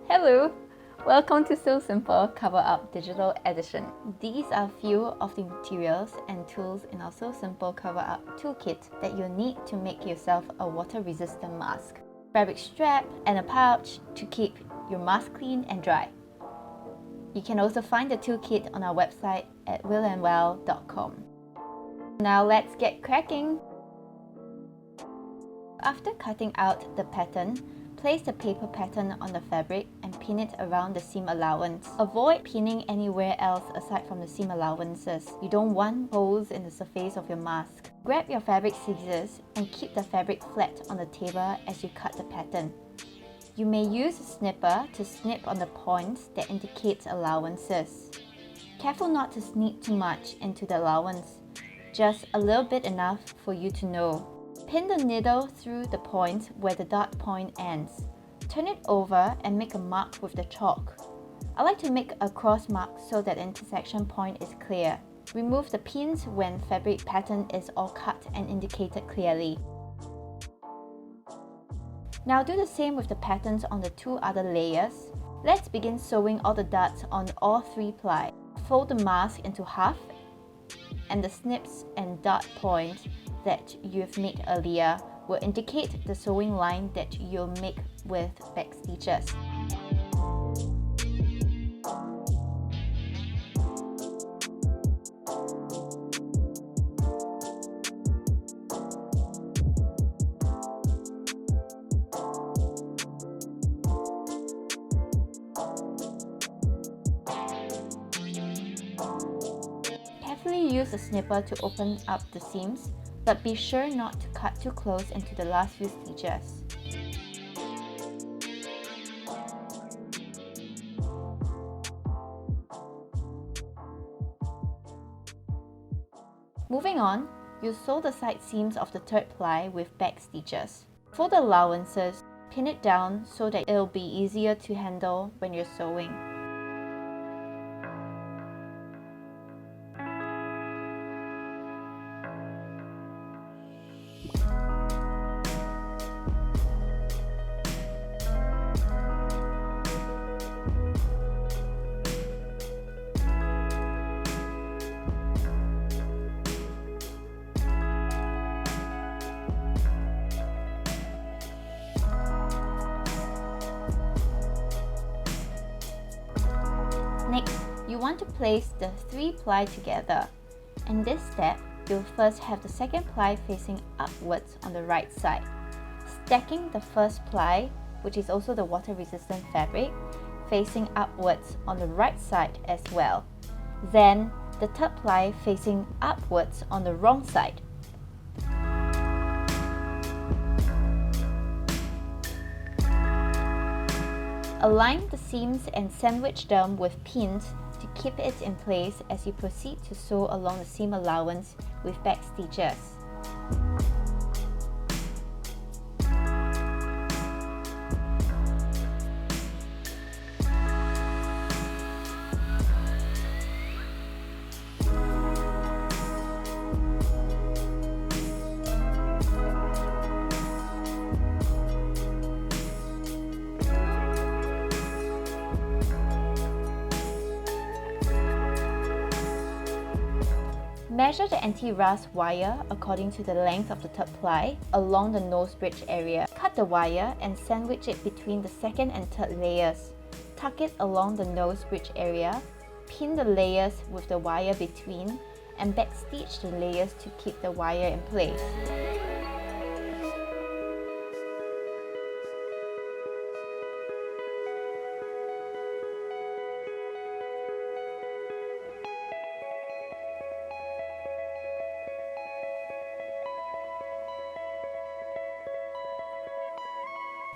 Hello! Welcome to So Simple Cover Up Digital Edition. These are a few of the materials and tools in our So Simple Cover Up toolkit that you'll need to make yourself a water-resistant mask. Fabric strap and a pouch to keep your mask clean and dry. You can also find the toolkit on our website at willandwell.com. Now let's get cracking! After cutting out the pattern, place the paper pattern on the fabric and pin it around the seam allowance. Avoid pinning anywhere else aside from the seam allowances. You don't want holes in the surface of your mask. Grab your fabric scissors and keep the fabric flat on the table as you cut the pattern. You may use a snipper to snip on the points that indicate allowances. Careful not to snip too much into the allowance, just a little bit enough for you to know. Pin the needle through the point where the dot point ends. Turn it over and make a mark with the chalk. I like to make a cross mark so that the intersection point is clear. Remove the pins when fabric pattern is all cut and indicated clearly. Now do the same with the patterns on the two other layers. Let's begin sewing all the dots on all three ply. Fold the mask into half and the snips and dot points that you've made earlier will indicate the sewing line that you'll make with back stitches. Carefully use a snipper to open up the seams, but be sure not to cut too close into the last few stitches. Moving on, you sew the side seams of the third ply with back stitches. For the allowances, pin it down so that it'll be easier to handle when you're sewing. Next, you want to place the three ply together. In this step, you'll first have the second ply facing upwards on the right side, stacking the first ply, which is also the water-resistant fabric, facing upwards on the right side as well. Then, the third ply facing upwards on the wrong side. Align the seams and sandwich them with pins to keep it in place as you proceed to sew along the seam allowance with back stitches. Measure the anti-rust wire according to the length of the third ply along the nose bridge area. Cut the wire and sandwich it between the second and third layers. Tuck it along the nose bridge area, pin the layers with the wire between, and backstitch the layers to keep the wire in place.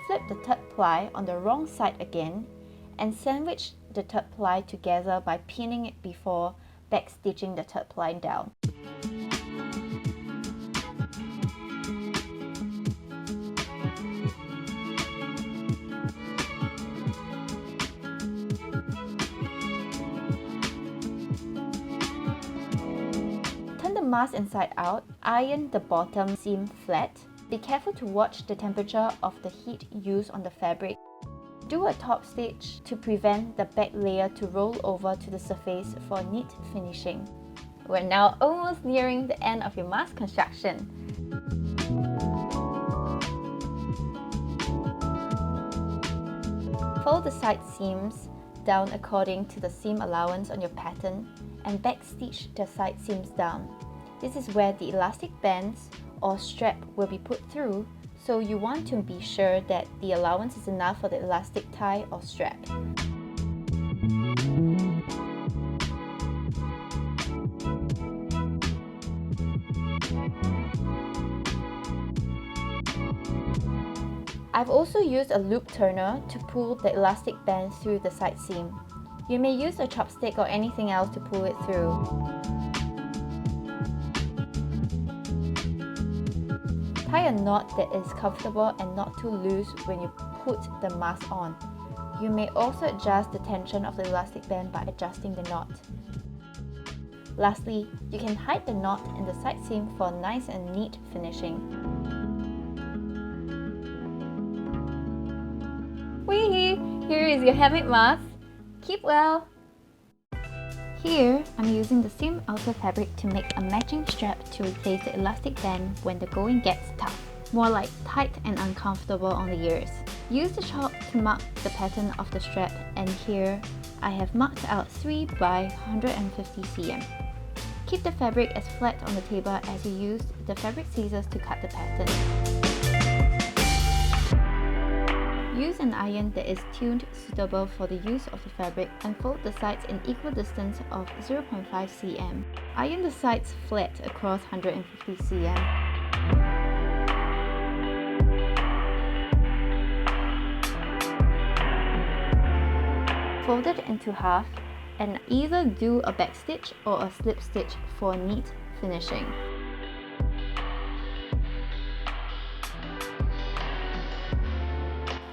Flip the third ply on the wrong side again and sandwich the third ply together by pinning it before backstitching the third ply down. Turn the mask inside out, iron the bottom seam flat. Be careful to watch the temperature of the heat used on the fabric. Do a top stitch to prevent the back layer to roll over to the surface for neat finishing. We're now almost nearing the end of your mask construction. Fold the side seams down according to the seam allowance on your pattern and back stitch the side seams down. This is where the elastic bands or strap will be put through, so you want to be sure that the allowance is enough for the elastic tie or strap. I've also used a loop turner to pull the elastic band through the side seam. You may use a chopstick or anything else to pull it through. Tie a knot that is comfortable and not too loose when you put the mask on. You may also adjust the tension of the elastic band by adjusting the knot. Lastly, you can hide the knot in the side seam for a nice and neat finishing. Whee! Here is your handmade mask. Keep well! Here, I'm using the seam outer fabric to make a matching strap to replace the elastic band when the going gets tough. More like tight and uncomfortable on the ears. Use the chalk to mark the pattern of the strap, and here I have marked out 3 by 150 cm. Keep the fabric as flat on the table as you use the fabric scissors to cut the pattern. Use an iron that is tuned suitable for the use of the fabric and fold the sides in equal distance of 0.5 cm. Iron the sides flat across 150 cm. Fold it into half and either do a back stitch or a slip stitch for neat finishing.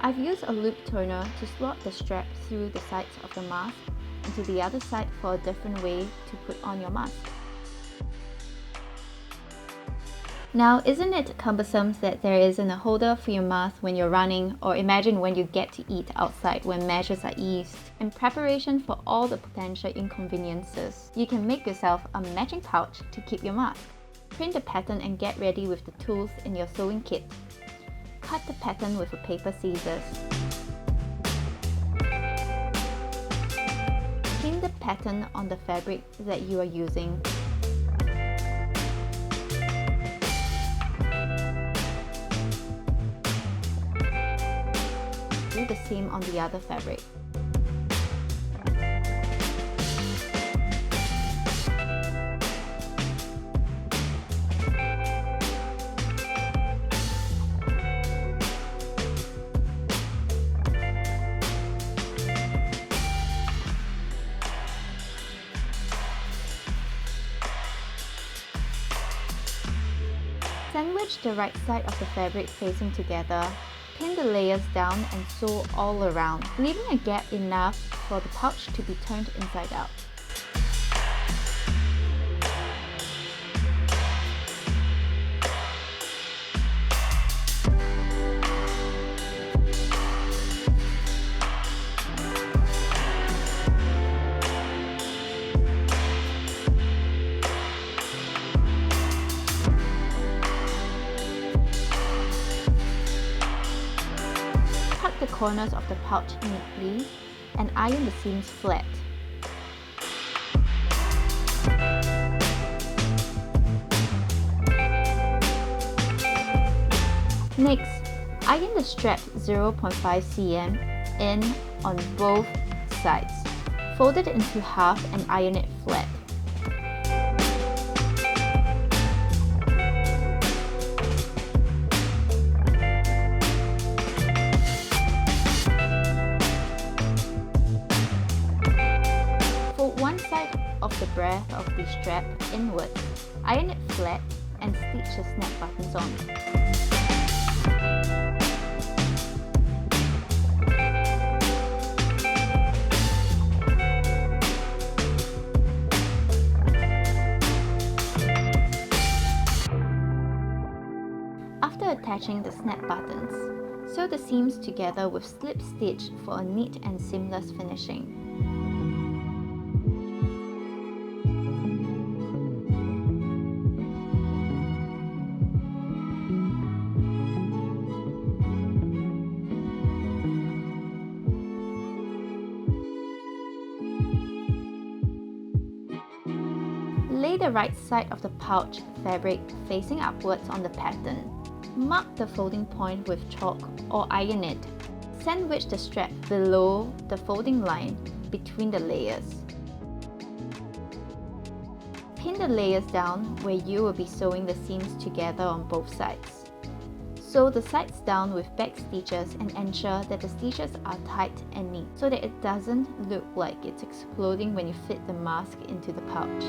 I've used a loop turner to slot the strap through the sides of the mask and to the other side for a different way to put on your mask. Now, isn't it cumbersome that there isn't a holder for your mask when you're running, or imagine when you get to eat outside when measures are eased? In preparation for all the potential inconveniences, you can make yourself a matching pouch to keep your mask. Print the pattern and get ready with the tools in your sewing kit. Cut the pattern with a paper scissors. Pin the pattern on the fabric that you are using. Do the same on the other fabric. Sandwich the right side of the fabric facing together. Pin the layers down and sew all around, leaving a gap enough for the pouch to be turned inside out. The corners of the pouch neatly and iron the seams flat. Next, iron the strap 0.5 cm in on both sides. Fold it into half and iron it flat. One side of the breadth of the strap inward, iron it flat and stitch the snap buttons on. After attaching the snap buttons, Sew the seams together with slip stitch for a neat and seamless finishing. Lay the right side of the pouch fabric facing upwards on the pattern. Mark the folding point with chalk or iron it. Sandwich the strap below the folding line between the layers. Pin the layers down where you will be sewing the seams together on both sides. Sew the sides down with back stitches and ensure that the stitches are tight and neat so that it doesn't look like it's exploding when you fit the mask into the pouch.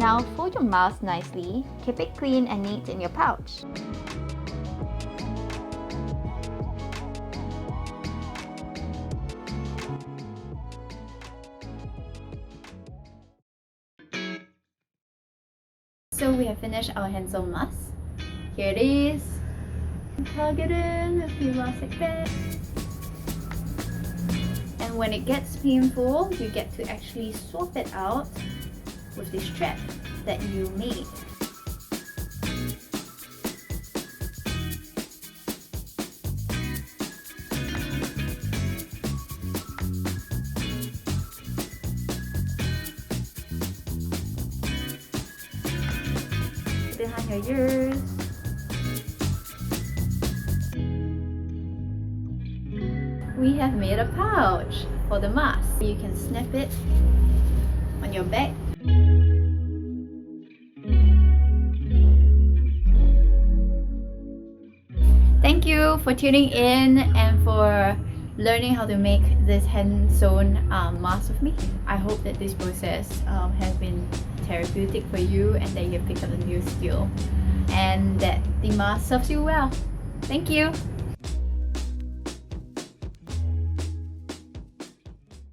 Now fold your mask nicely, keep it clean and neat in your pouch. So we have finished our hands-on mask. Here it is. Plug it in, a few last like that. And when it gets painful, you get to actually swap it out with this strap that you made. Behind your ears. We have made a pouch for the mask. You can snap it on your back. Thank you for tuning in and for learning how to make this hand-sewn mask with me. I hope that this process has been therapeutic for you and that you have picked up a new skill and that the mask serves you well. Thank you!